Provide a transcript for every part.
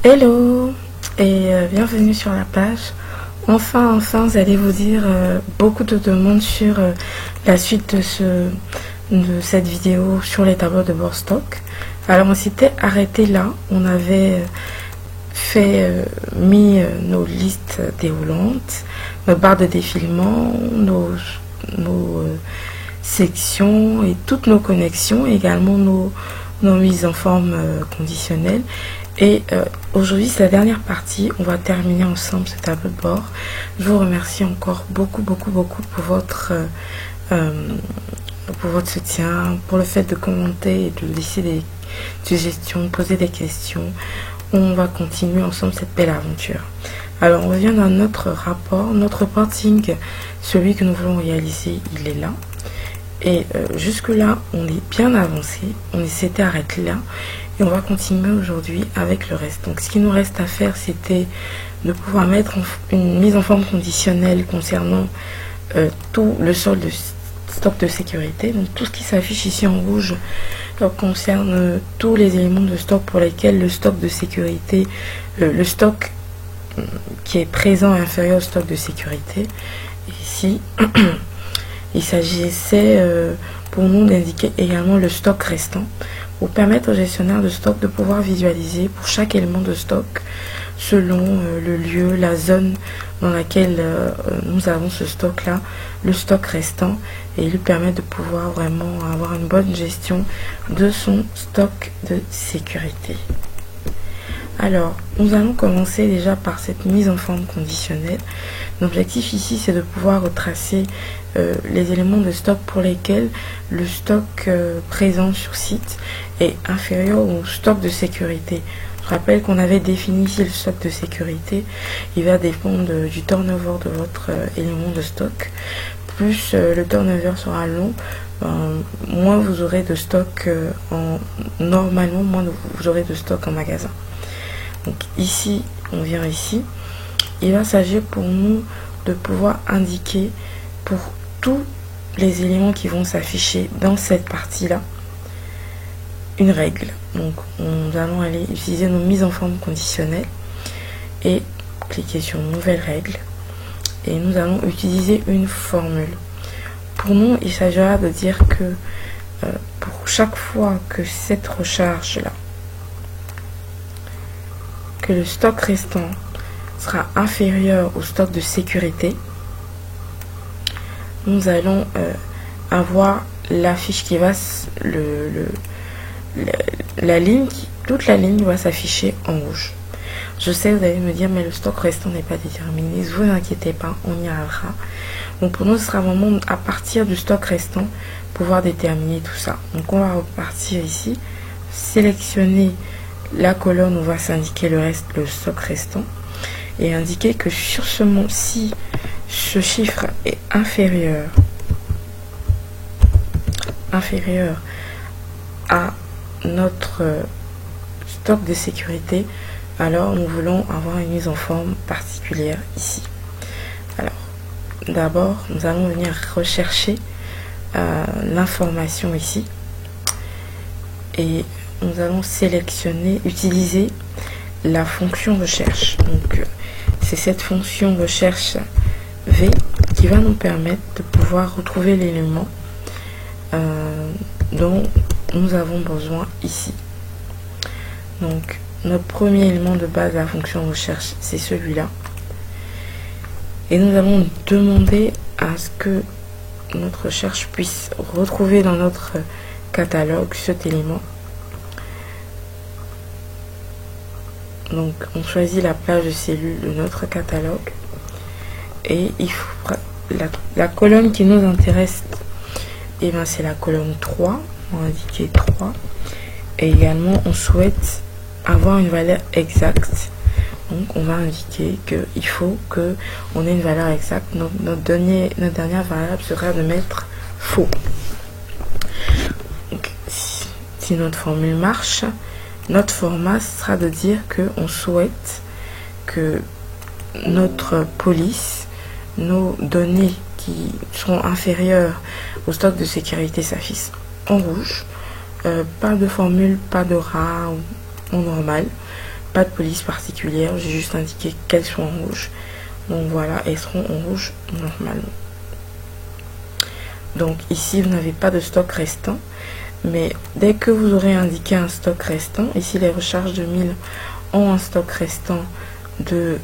Hello et bienvenue sur la page. Enfin, vous allez vous dire beaucoup de demandes sur la suite de cette vidéo sur les tableaux de bord stock. Alors on s'était arrêté là, on avait mis nos listes déroulantes, nos barres de défilement, nos sections et toutes nos connexions, également nos mises en forme conditionnelle. Et aujourd'hui c'est la dernière partie, on va terminer ensemble ce tableau de bord. Je vous remercie encore beaucoup pour votre soutien, pour le fait de commenter et de laisser des suggestions, poser des questions. On va continuer ensemble cette belle aventure. Alors on revient dans notre rapport, notre reporting, celui que nous voulons réaliser, il est là. Et jusque là on est bien avancé, on s'était arrêté là. Et on va continuer aujourd'hui avec le reste. Donc ce qui nous reste à faire, c'était de pouvoir mettre une mise en forme conditionnelle concernant tout le solde de stock de sécurité. Donc tout ce qui s'affiche ici en rouge concerne tous les éléments de stock pour lesquels le stock de sécurité, le stock qui est présent est inférieur au stock de sécurité. Et ici, il s'agissait pour nous d'indiquer également le stock restant, pour permettre au gestionnaire de stock de pouvoir visualiser pour chaque élément de stock selon le lieu, la zone dans laquelle nous avons ce stock là, le stock restant, et lui permet de pouvoir vraiment avoir une bonne gestion de son stock de sécurité. Alors nous allons commencer déjà par cette mise en forme conditionnelle. L'objectif ici c'est de pouvoir retracer les éléments de stock pour lesquels le stock présent sur site est inférieur au stock de sécurité. Je rappelle qu'on avait défini ici le stock de sécurité. Il va dépendre du turnover de votre élément de stock. Plus le turnover sera long, moins vous aurez de stock normalement, moins vous aurez de stock en magasin. Donc ici, on vient ici. Il va s'agir pour nous de pouvoir indiquer pour tous les éléments qui vont s'afficher dans cette partie-là une règle. Donc nous allons aller utiliser nos mises en forme conditionnelles et cliquer sur nouvelle règle. Et nous allons utiliser une formule. Pour nous, il s'agira de dire que pour chaque fois que cette recharge-là, que le stock restant sera inférieur au stock de sécurité, nous allons avoir la fiche qui va la ligne, toute la ligne va s'afficher en rouge. Je sais, vous allez me dire, mais le stock restant n'est pas déterminé. Ne vous inquiétez pas, on y arrivera. Donc pour nous, ce sera vraiment à partir du stock restant pouvoir déterminer tout ça. Donc on va repartir ici, sélectionner la colonne où va s'indiquer le stock restant, et indiquer que sur ce mont, si ce chiffre est inférieur à notre stock de sécurité, alors nous voulons avoir une mise en forme particulière ici. Alors d'abord nous allons venir rechercher l'information ici, et nous allons sélectionner, utiliser la fonction recherche. Donc c'est cette fonction recherche V qui va nous permettre de pouvoir retrouver l'élément dont nous avons besoin ici. Donc notre premier élément de base de la fonction recherche, c'est celui-là, et nous allons demander à ce que notre recherche puisse retrouver dans notre catalogue cet élément. Donc on choisit la plage de cellules de notre catalogue, et il faut la colonne qui nous intéresse, et bien c'est la colonne 3, on va indiquer 3, et également on souhaite avoir une valeur exacte. Donc on va indiquer qu'il faut que on ait une valeur exacte. Notre dernière variable sera de mettre faux. Donc, si notre formule marche, notre format sera de dire que on souhaite que notre police, nos données qui seront inférieures au stock de sécurité s'affichent en rouge. Pas de formule, pas de rat ou en normal. pas de police particulière, j'ai juste indiqué qu'elles sont en rouge. Donc voilà, elles seront en rouge normalement. Donc ici, vous n'avez pas de stock restant. Mais dès que vous aurez indiqué un stock restant, ici les recharges de 1000 ont un stock restant de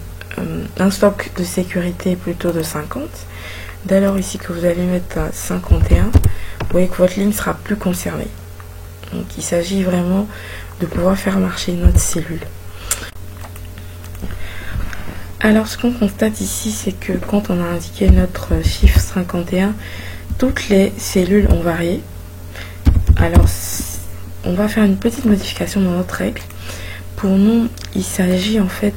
un stock de sécurité plutôt de 50. Dès lors ici que vous allez mettre à 51, vous voyez que votre ligne sera plus concernée. Donc il s'agit vraiment de pouvoir faire marcher notre cellule. Alors ce qu'on constate ici, c'est que quand on a indiqué notre chiffre 51, toutes les cellules ont varié. Alors on va faire une petite modification dans notre règle. Pour nous, il s'agit en fait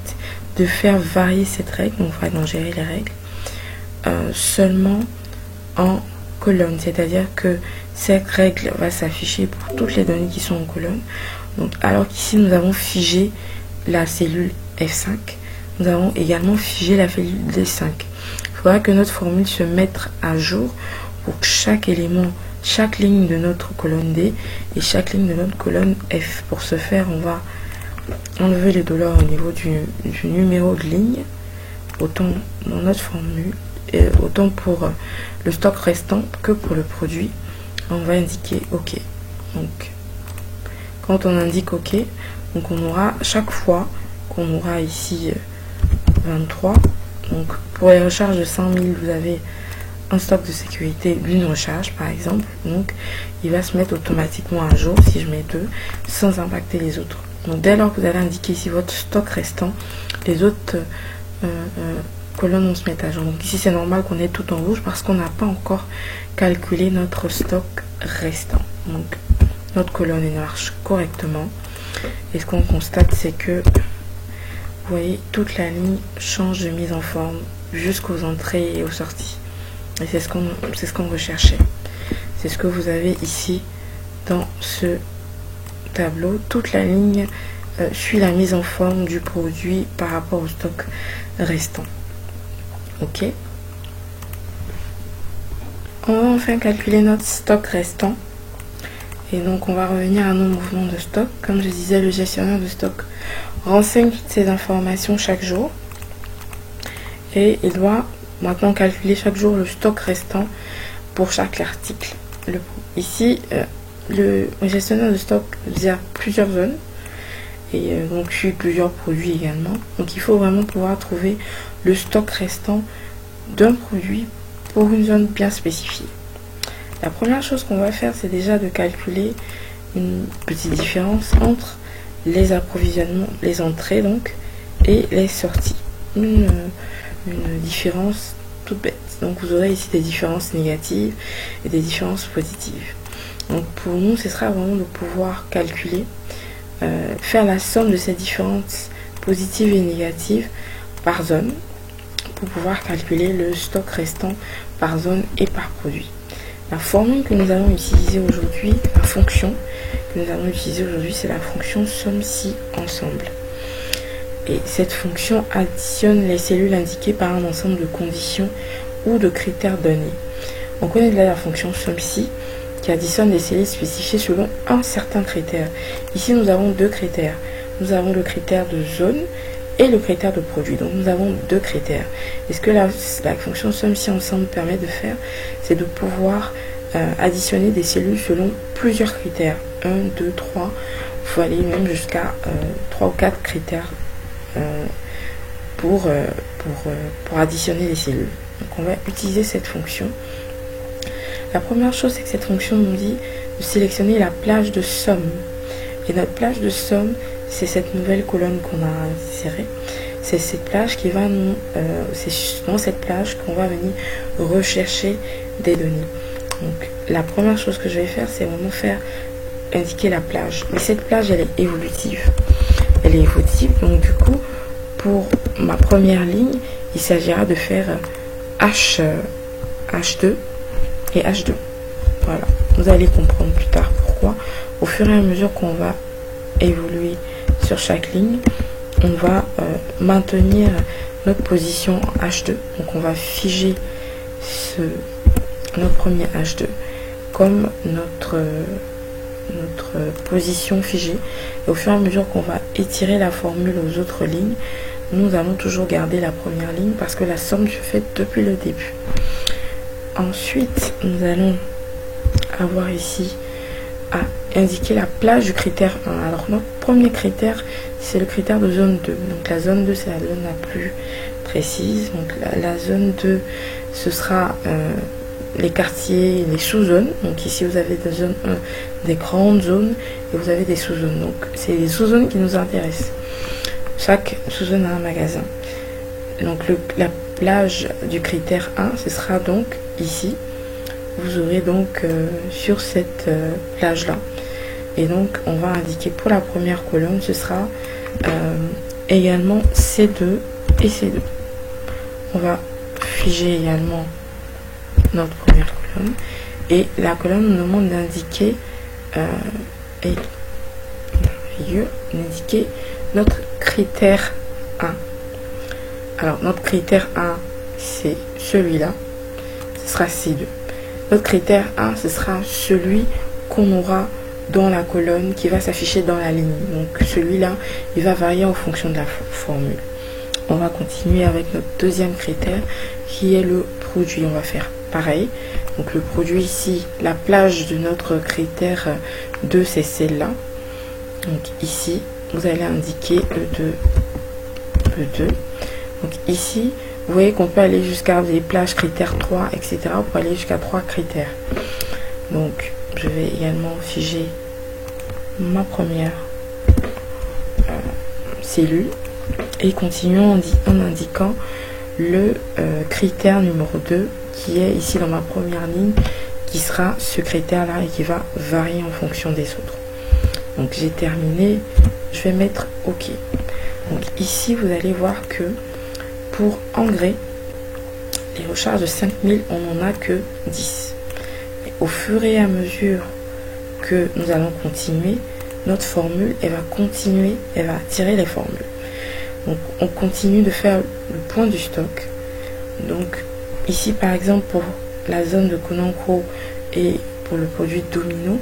de faire varier cette règle. On va donc gérer les règles seulement en colonne, c'est-à-dire que cette règle va s'afficher pour toutes les données qui sont en colonne. Donc, alors qu'ici nous avons figé la cellule F5, nous avons également figé la cellule D5. Il faudra que notre formule se mette à jour pour que chaque élément, chaque ligne de notre colonne D et chaque ligne de notre colonne F. Pour ce faire, on va enlever les dollars au niveau du numéro de ligne, autant dans notre formule, et autant pour le stock restant que pour le produit. On va indiquer OK. Donc, quand on indique OK, donc on aura chaque fois qu'on aura ici 23. Donc, pour les recharges de 100 000, vous avez un stock de sécurité d'une recharge, par exemple. Donc, il va se mettre automatiquement à jour si je mets 2, sans impacter les autres. Donc, dès lors que vous allez indiquer ici votre stock restant, les autres colonnes vont se mettre à jour. Donc, ici, c'est normal qu'on ait tout en rouge parce qu'on n'a pas encore calculé notre stock restant. Donc, notre colonne marche correctement. Et ce qu'on constate, c'est que, vous voyez, toute la ligne change de mise en forme jusqu'aux entrées et aux sorties. Et c'est ce qu'on recherchait. C'est ce que vous avez ici dans ce tableau. Toute la ligne suit la mise en forme du produit par rapport au stock restant. OK. On va enfin calculer notre stock restant. Et donc on va revenir à nos mouvements de stock. Comme je disais, le gestionnaire de stock renseigne toutes ces informations chaque jour. Et il doit maintenant calculer chaque jour le stock restant pour chaque article. Ici, le gestionnaire de stock gère plusieurs zones et donc suit plusieurs produits également. Donc il faut vraiment pouvoir trouver le stock restant d'un produit pour une zone bien spécifiée. La première chose qu'on va faire, c'est déjà de calculer une petite différence entre les approvisionnements, les entrées donc, et les sorties. Une différence toute bête. Donc vous aurez ici des différences négatives et des différences positives. Donc pour nous, ce sera vraiment de pouvoir calculer, faire la somme de ces différences positives et négatives par zone pour pouvoir calculer le stock restant par zone et par produit. La formule que nous allons utiliser aujourd'hui, la fonction que nous allons utiliser aujourd'hui, c'est la fonction somme-si ensemble. Et cette fonction additionne les cellules indiquées par un ensemble de conditions ou de critères donnés. On connaît déjà la fonction somme-si qui additionne les cellules spécifiées selon un certain critère. Ici, nous avons deux critères. Nous avons le critère de zone et le critère de produit. Donc, nous avons deux critères. Et ce que la fonction somme-si ensemble permet de faire, c'est de pouvoir additionner des cellules selon plusieurs critères. 1, 2, 3, il faut aller même jusqu'à 3 ou 4 critères pour additionner les cellules. Donc on va utiliser cette fonction. La première chose, c'est que cette fonction nous dit de sélectionner la plage de somme. Et notre plage de somme, c'est cette nouvelle colonne qu'on a insérée. C'est cette plage qui va nous... c'est dans cette plage qu'on va venir rechercher des données. Donc la première chose que je vais faire, c'est vraiment indiquer la plage. Mais cette plage, elle est évolutive. Elle est évolutive, donc du coup, pour ma première ligne, il s'agira de faire H2 et H2. Voilà, vous allez comprendre plus tard pourquoi. Au fur et à mesure qu'on va évoluer sur chaque ligne, on va maintenir notre position H2. Donc on va figer notre premier H2 comme notre notre position figée. Et au fur et à mesure qu'on va étirer la formule aux autres lignes, nous allons toujours garder la première ligne parce que la somme se fait depuis le début. Ensuite, nous allons avoir ici à indiquer la plage du critère 1. Alors notre premier critère, c'est le critère de zone 2. Donc la zone 2, c'est la zone la plus précise. Donc la zone 2, ce sera les quartiers, les sous-zones. Donc ici, vous avez des zones 1, des grandes zones, et vous avez des sous-zones. Donc c'est les sous-zones qui nous intéressent. Chaque sous-zone a un magasin. Donc la plage du critère 1, ce sera donc ici. Vous aurez donc sur cette plage là, et donc on va indiquer pour la première colonne, ce sera également C2 et C2. On va figer également notre première colonne, et la colonne nous demande d'indiquer notre critère 1. Alors notre critère 1, c'est celui-là, ce sera C2. Notre critère 1, ce sera celui qu'on aura dans la colonne qui va s'afficher dans la ligne. Donc celui-là, il va varier en fonction de la formule. On va continuer avec notre deuxième critère qui est le produit. On va faire pareil. Donc le produit ici, la plage de notre critère 2, c'est celle-là. Donc ici, vous allez indiquer E2, E2. Donc ici, vous voyez qu'on peut aller jusqu'à des plages critères 3, etc. pour aller jusqu'à 3 critères. Donc, je vais également figer ma première cellule et continuons en indiquant le critère numéro 2 qui est ici dans ma première ligne, qui sera ce critère-là et qui va varier en fonction des autres. Donc, j'ai terminé. Je vais mettre OK. Donc, ici, vous allez voir que pour engrais, les recharges de 5000, on n'en a que 10. Et au fur et à mesure que nous allons continuer, notre formule, elle va continuer, elle va tirer les formules. Donc, on continue de faire le point du stock. Donc, ici, par exemple, pour la zone de Konanko et pour le produit Domino,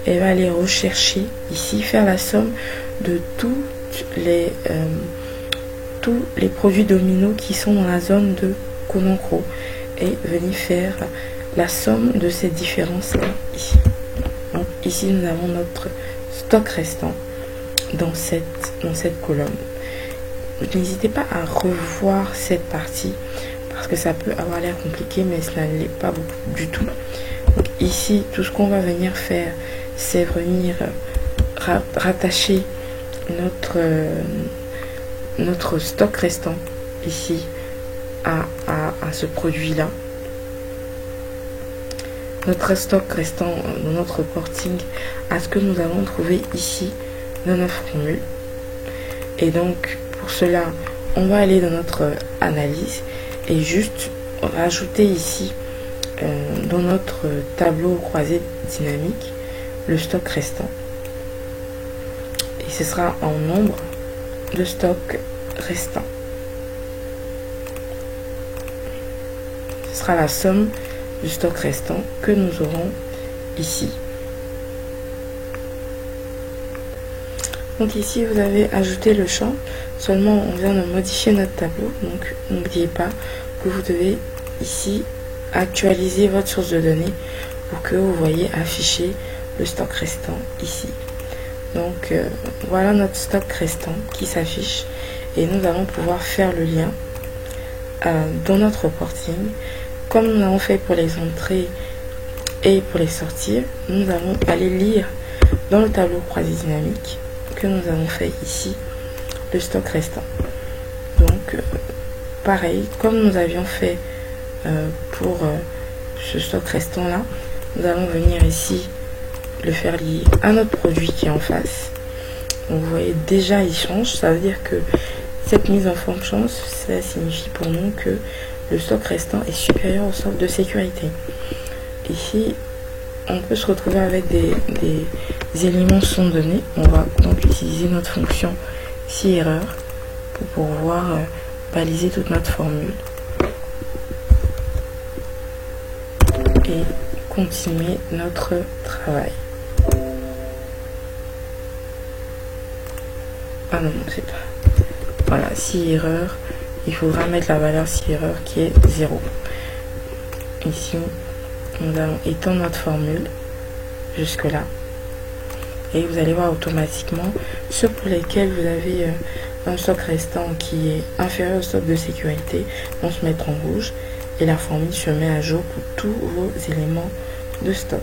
elle va aller rechercher ici, faire la somme de tous les produits Domino qui sont dans la zone de Konanko et venir faire la somme de ces différences ici. Donc ici nous avons notre stock restant dans cette colonne. N'hésitez pas à revoir cette partie parce que ça peut avoir l'air compliqué, mais cela ne l'est pas beaucoup du tout. Donc ici, tout ce qu'on va venir faire, c'est venir rattacher notre stock restant ici à ce produit là, notre stock restant dans notre reporting à ce que nous avons trouvé ici dans notre formule. Et donc pour cela, on va aller dans notre analyse et juste rajouter ici dans notre tableau croisé dynamique le stock restant, et ce sera en nombre de stock restant. Ce sera la somme du stock restant que nous aurons ici. Donc ici vous avez ajouté le champ, seulement on vient de modifier notre tableau. Donc n'oubliez pas que vous devez ici actualiser votre source de données pour que vous voyez afficher le stock restant ici. Donc voilà notre stock restant qui s'affiche, et nous allons pouvoir faire le lien dans notre reporting comme nous l'avons fait pour les entrées et pour les sorties. Nous allons aller lire dans le tableau croisé dynamique que nous avons fait ici le stock restant. Donc pareil, comme nous avions fait pour ce stock restant là, nous allons venir ici le faire lier à notre produit qui est en face. Donc vous voyez déjà il change, ça veut dire que cette mise en forme change, ça signifie pour nous que le stock restant est supérieur au stock de sécurité. Ici on peut se retrouver avec des éléments sont donnés. On va donc utiliser notre fonction si erreur pour pouvoir baliser toute notre formule et continuer notre travail. Ah non, c'est pas. Voilà, si erreur, il faudra mettre la valeur si erreur qui est 0. Ici, nous allons étendre notre formule jusque là. Et vous allez voir automatiquement ceux pour lesquels vous avez un stock restant qui est inférieur au stock de sécurité vont se mettre en rouge et la formule se met à jour pour tous vos éléments de stock.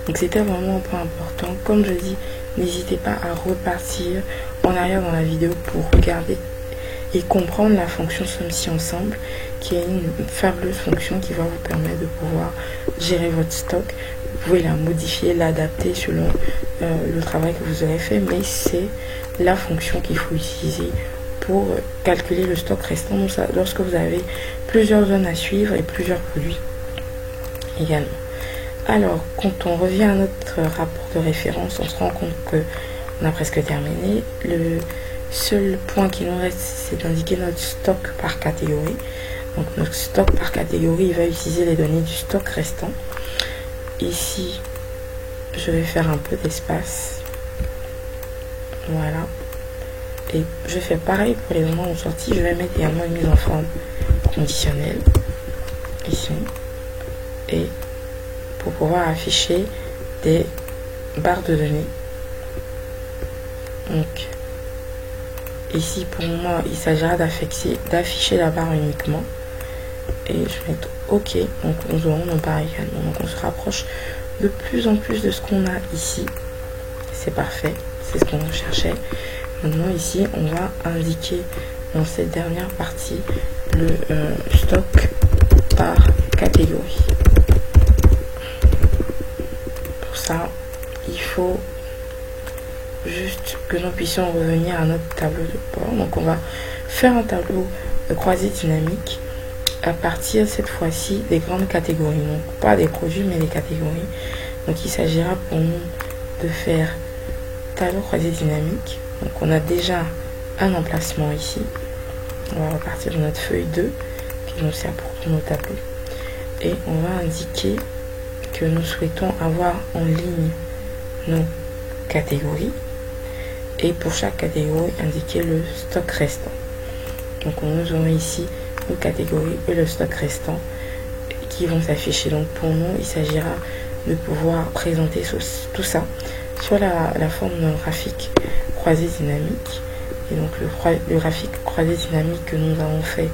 Donc c'était vraiment un point important. Comme je dis, n'hésitez pas à repartir en arrière dans la vidéo pour regarder et comprendre la fonction somme si ensemble, qui est une fabuleuse fonction qui va vous permettre de pouvoir gérer votre stock. Vous pouvez la modifier, l'adapter selon le travail que vous aurez fait, mais c'est la fonction qu'il faut utiliser pour calculer le stock restant. Donc ça, lorsque vous avez plusieurs zones à suivre et plusieurs produits également. Alors, quand on revient à notre rapport de référence, on se rend compte que on a presque terminé. Le seul point qui nous reste, c'est d'indiquer notre stock par catégorie. Donc, notre stock par catégorie, il va utiliser les données du stock restant. Ici, je vais faire un peu d'espace. Voilà. Et je fais pareil pour les moments de sortie. Je vais mettre également une mise en forme conditionnelle. Ici. Et pour pouvoir afficher des barres de données. Donc, ici, pour moi, il s'agira d'afficher la barre uniquement. Et je vais mettre OK. Donc, nous aurons nos barres également. Donc, on se rapproche de plus en plus de ce qu'on a ici. C'est parfait. C'est ce qu'on cherchait. Maintenant, ici, on va indiquer dans cette dernière partie le stock par catégorie. Pour ça, il faut juste que nous puissions revenir à notre tableau de bord. Donc, on va faire un tableau de croisée dynamique à partir cette fois-ci des grandes catégories. Donc, pas des produits, mais des catégories. Donc, il s'agira pour nous de faire tableau croisée dynamique. Donc, on a déjà un emplacement ici. On va repartir de notre feuille 2 qui nous sert pour nos tableaux. Et on va indiquer que nous souhaitons avoir en ligne nos catégories. Et pour chaque catégorie, indiquer le stock restant. Donc, nous aurons ici nos catégories et le stock restant qui vont s'afficher. Donc, pour nous, il s'agira de pouvoir présenter tout ça sur la forme d'un graphique croisé dynamique. Et donc, le graphique croisé dynamique que nous avons fait,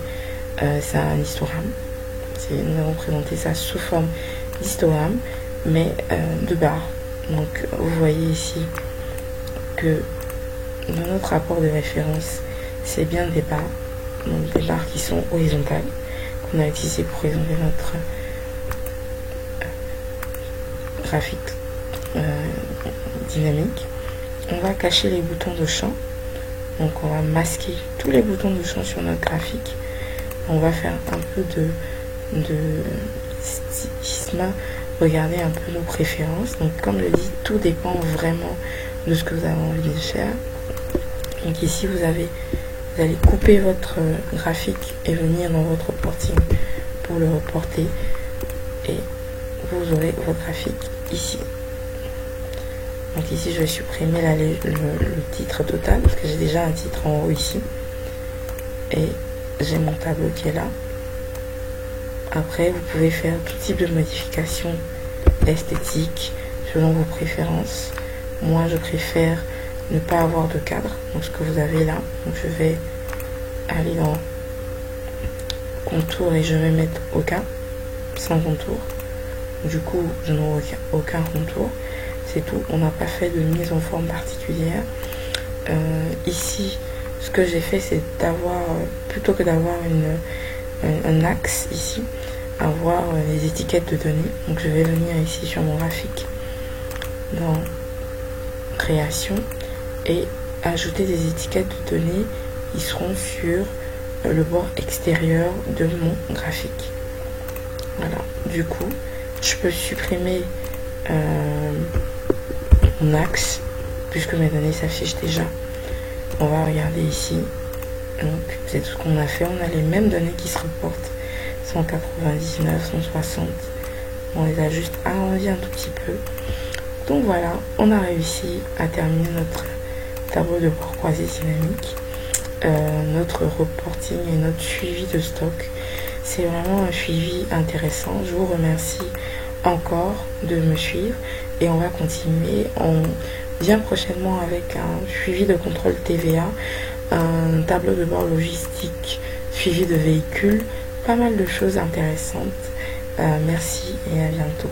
c'est un histogramme. Nous avons présenté ça sous forme d'histogramme, mais de barres. Donc, vous voyez ici que dans notre rapport de référence, c'est bien des barres. Donc, des barres qui sont horizontales, qu'on a utilisé pour présenter notre graphique dynamique. On va cacher les boutons de champ. Donc, on va masquer tous les boutons de champ sur notre graphique. On va faire un peu de stylisme, regarder un peu nos préférences. Donc, comme je dis, tout dépend vraiment de ce que vous avez envie de faire. Donc, ici, vous allez couper votre graphique et venir dans votre reporting pour le reporter. Et vous aurez votre graphique ici. Donc ici, je vais supprimer le titre total parce que j'ai déjà un titre en haut ici. Et j'ai mon tableau qui est là. Après, vous pouvez faire tout type de modifications esthétiques selon vos préférences. Moi, je préfère ne pas avoir de cadre. Donc, ce que vous avez là. Donc, je vais aller dans contour et je vais mettre aucun, sans contour. Du coup, je n'aurai aucun contour. C'est tout. On n'a pas fait de mise en forme particulière. Ici, ce que j'ai fait, c'est d'avoir, plutôt que d'avoir un axe ici, avoir les étiquettes de données. Donc, je vais venir ici sur mon graphique, dans création, et ajouter des étiquettes de données qui seront sur le bord extérieur de mon graphique. Voilà. Du coup, je peux supprimer mon axe puisque mes données s'affichent déjà. On va regarder ici. Donc, c'est tout ce qu'on a fait. On a les mêmes données qui se reportent. 199, 160. On les a juste arrondis un tout petit peu. Donc voilà, on a réussi à terminer notre tableau de bord croisé dynamique, notre reporting et notre suivi de stock. C'est vraiment un suivi intéressant. Je vous remercie encore de me suivre et on va continuer bien prochainement avec un suivi de contrôle TVA, un tableau de bord logistique, suivi de véhicules, pas mal de choses intéressantes. Merci et à bientôt.